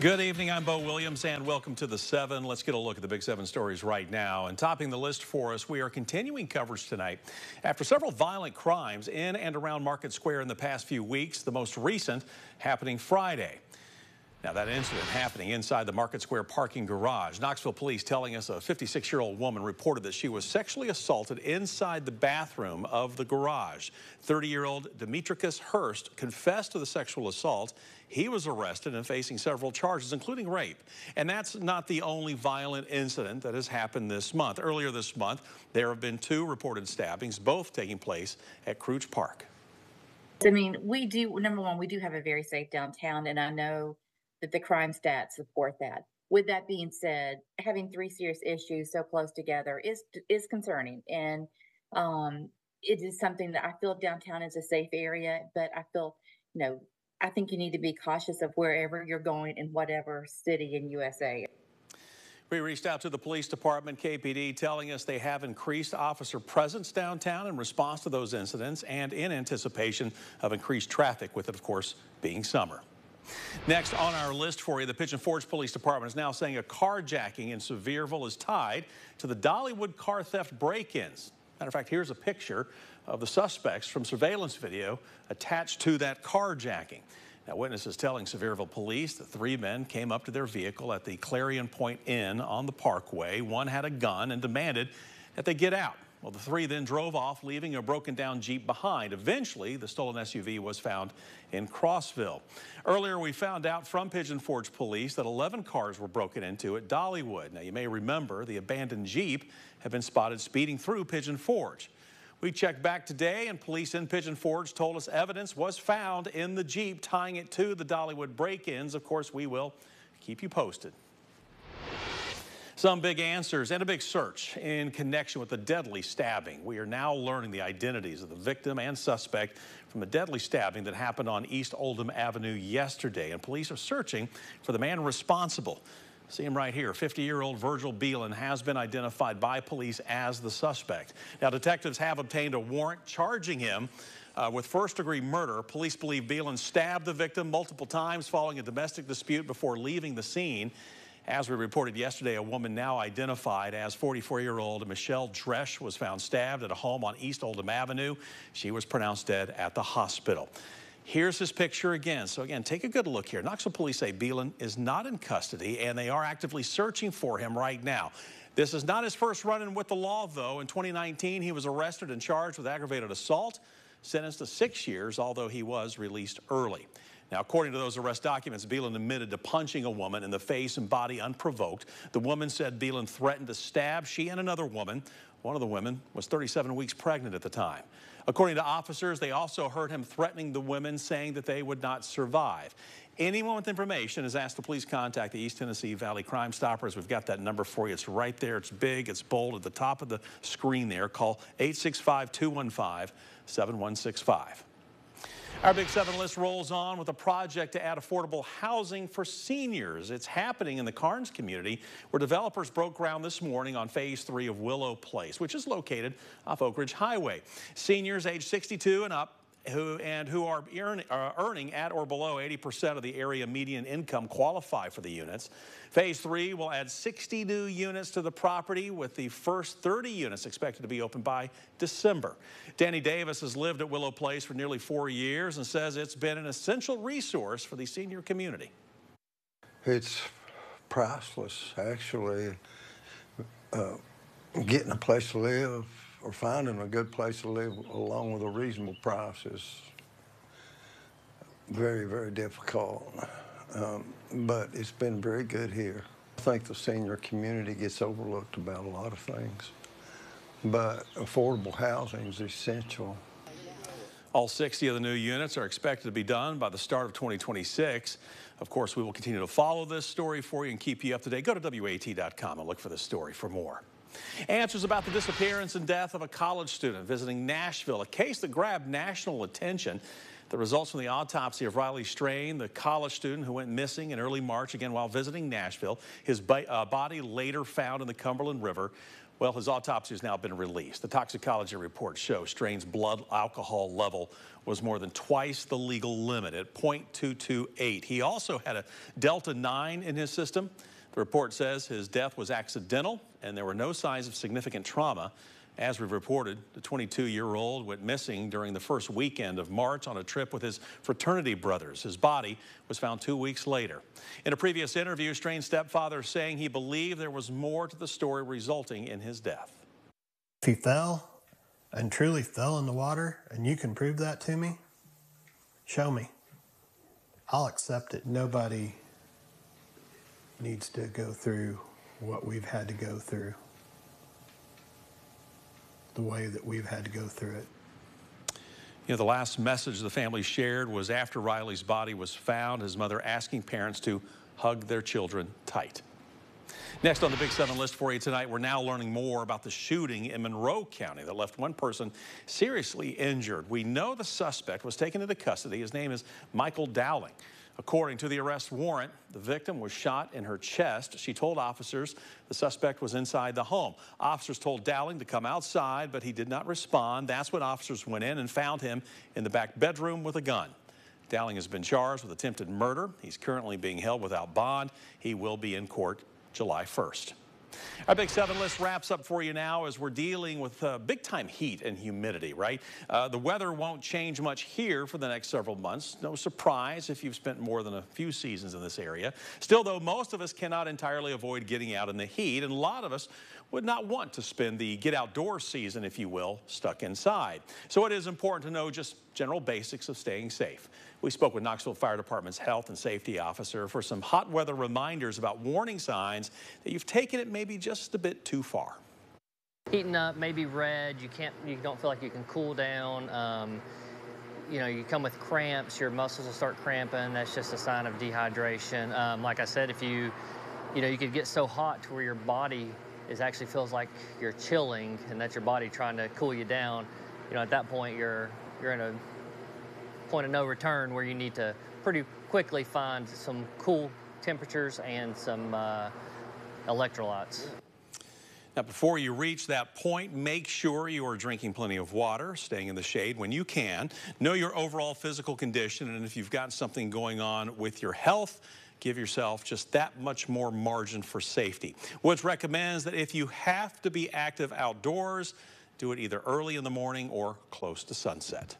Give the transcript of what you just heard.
Good evening, I'm Bo Williams and welcome to the 7. Let's get a look at the big 7 stories right now. And topping the list for us, we are continuing coverage tonight after several violent crimes in and around Market Square in the past few weeks, the most recent happening Friday. Now, that incident happening inside the Market Square parking garage. Knoxville police telling us a 56-year-old woman reported that she was sexually assaulted inside the bathroom of the garage. 30-year-old Demetricus Hurst confessed to the sexual assault. He was arrested and facing several charges, including rape. And that's not the only violent incident that has happened this month. Earlier this month, there have been 2 reported stabbings, both taking place at Crouch Park. I mean, number one, we do have a very safe downtown, and I know that the crime stats support that. With that being said, having 3 serious issues so close together is concerning, and it is something that I feel downtown is a safe area. But I feel, I think you need to be cautious of wherever you're going in whatever city in USA. We reached out to the police department, KPD, telling us they have increased officer presence downtown in response to those incidents and in anticipation of increased traffic, with it, of course, being summer. Next on our list for you, the Pigeon Forge Police Department is now saying a carjacking in Sevierville is tied to the Dollywood car theft break-ins. Matter of fact, here's a picture of the suspects from surveillance video attached to that carjacking. Now, witnesses telling Sevierville police that 3 men came up to their vehicle at the Clarion Point Inn on the Parkway. One had a gun and demanded that they get out. Well, the 3 then drove off, leaving a broken-down Jeep behind. Eventually, the stolen SUV was found in Crossville. Earlier, we found out from Pigeon Forge police that 11 cars were broken into at Dollywood. Now, you may remember the abandoned Jeep had been spotted speeding through Pigeon Forge. We checked back today, and police in Pigeon Forge told us evidence was found in the Jeep tying it to the Dollywood break-ins. Of course, we will keep you posted. Some big answers and a big search in connection with the deadly stabbing. We are now learning the identities of the victim and suspect from a deadly stabbing that happened on East Oldham Avenue yesterday, and police are searching for the man responsible. See him right here. 50-year-old Virgil Beelan has been identified by police as the suspect. Now, detectives have obtained a warrant charging him with first-degree murder. Police believe Beelan stabbed the victim multiple times following a domestic dispute before leaving the scene. As we reported yesterday, a woman now identified as 44-year-old Michelle Dresch was found stabbed at a home on East Oldham Avenue. She was pronounced dead at the hospital. Here's his picture again. So again, take a good look here. Knoxville police say Beelan is not in custody, and they are actively searching for him right now. This is not his first run-in with the law, though. In 2019, he was arrested and charged with aggravated assault, sentenced to 6 years, although he was released early. Now, according to those arrest documents, Beelan admitted to punching a woman in the face and body unprovoked. The woman said Beelan threatened to stab she and another woman. One of the women was 37 weeks pregnant at the time. According to officers, they also heard him threatening the women, saying that they would not survive. Anyone with information is asked to please contact the East Tennessee Valley Crime Stoppers. We've got that number for you. It's right there. It's big. It's bold at the top of the screen there. Call 865-215-7165. Our Big 7 list rolls on with a project to add affordable housing for seniors. It's happening in the Carnes community, where developers broke ground this morning on Phase 3 of Willow Place, which is located off Oak Ridge Highway. Seniors age 62 and up who are earning at or below 80% of the area median income qualify for the units. Phase 3 will add 60 new units to the property, with the first 30 units expected to be open by December. Danny Davis has lived at Willow Place for nearly 4 years and says it's been an essential resource for the senior community. It's priceless, actually. Getting a place to live or finding a good place to live along with a reasonable price is very, very difficult. But it's been very good here. I think the senior community gets overlooked about a lot of things, but affordable housing is essential. All 60 of the new units are expected to be done by the start of 2026. Of course, we will continue to follow this story for you and keep you up to date. Go to WAT.com and look for this story for more. Answers about the disappearance and death of a college student visiting Nashville, a case that grabbed national attention. The results from the autopsy of Riley Strain, the college student who went missing in early March, again while visiting Nashville. His body later found in the Cumberland River. Well, his autopsy has now been released. The toxicology report shows Strain's blood alcohol level was more than twice the legal limit at 0.228. He also had a Delta 9 in his system. The report says his death was accidental and there were no signs of significant trauma. As we've reported, the 22-year-old went missing during the first weekend of March on a trip with his fraternity brothers. His body was found 2 weeks later. In a previous interview, Strain's stepfather saying he believed there was more to the story resulting in his death. If he fell and truly fell in the water and you can prove that to me, show me. I'll accept it. Nobody needs to go through what we've had to go through, the way that we've had to go through it. You know, the last message the family shared was after Riley's body was found, his mother asking parents to hug their children tight. Next on the Big 7 list for you tonight, we're now learning more about the shooting in Monroe County that left one person seriously injured. We know the suspect was taken into custody. His name is Michael Dowling. According to the arrest warrant, the victim was shot in her chest. She told officers the suspect was inside the home. Officers told Dowling to come outside, but he did not respond. That's when officers went in and found him in the back bedroom with a gun. Dowling has been charged with attempted murder. He's currently being held without bond. He will be in court July 1st. Our Big 7 list wraps up for you now as we're dealing with big-time heat and humidity, right? The weather won't change much here for the next several months. No surprise if you've spent more than a few seasons in this area. Still, though, most of us cannot entirely avoid getting out in the heat, and a lot of us would not want to spend the get-outdoors season, if you will, stuck inside. So it is important to know just general basics of staying safe. We spoke with Knoxville Fire Department's health and safety officer for some hot weather reminders about warning signs that you've taken it maybe just a bit too far. Heating up, maybe red, you don't feel like you can cool down. You know, you come with cramps, your muscles will start cramping. That's just a sign of dehydration. Like I said, if you could get so hot to where your body actually feels like you're chilling and that's your body trying to cool you down. You know, at that point, you're in a point of no return where you need to pretty quickly find some cool temperatures and some electrolytes. Now, before you reach that point, make sure you are drinking plenty of water, staying in the shade when you can. Know your overall physical condition, and if you've got something going on with your health, give yourself just that much more margin for safety. Woods recommends that if you have to be active outdoors, do it either early in the morning or close to sunset.